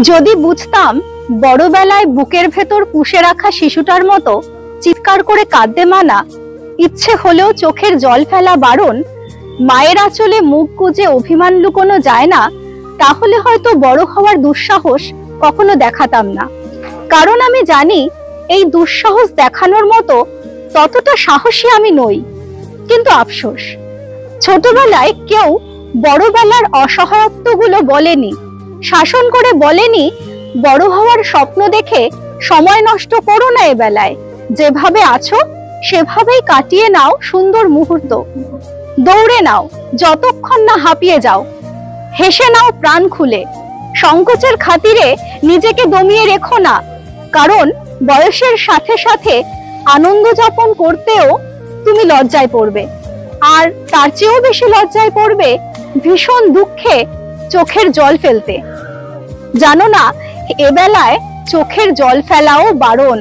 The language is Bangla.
যদি বুঝতাম বড়বেলায় বুকের ভেতর পুষে রাখা শিশুটার মতো চিৎকার করে কাঁদতে মানা, ইচ্ছে হলেও চোখের জল ফেলা বারণ, মায়ের আঁচলে মুখ গুজে অভিমান লুকোনো যায় না, তাহলে হয়তো বড় হওয়ার দুঃসাহস কখনো দেখাতাম না। কারণ আমি জানি এই দুঃসাহস দেখানোর মতো ততটা সাহসী আমি নই। কিন্তু আফসোস, ছোটবেলায় কেউ বড়বেলার অসহায়ত্বগুলো বলেনি, শাসন করে বলেনি বড় হওয়ার স্বপ্ন দেখে সময় নষ্ট করো না এ বেলায়, যেভাবে আছো সেভাবেই কাটিয়ে নাও সুন্দর মুহূর্ত। দৌড়ে নাও যতক্ষণ না হাঁপিয়ে যাও, হেসে নাও প্রাণ খুলে, সংকোচের খাতিরে নিজেকে দমিয়ে রেখো না, কারণ বয়সের সাথে সাথে আনন্দ যাপন করতেও তুমি লজ্জায় পড়বে। আর তার চেয়েও বেশি লজ্জায় পড়বে ভীষণ দুঃখে চোখের জল ফেলতে। জানো না, এবেলায় চোখের জল ফেলাও বারণ।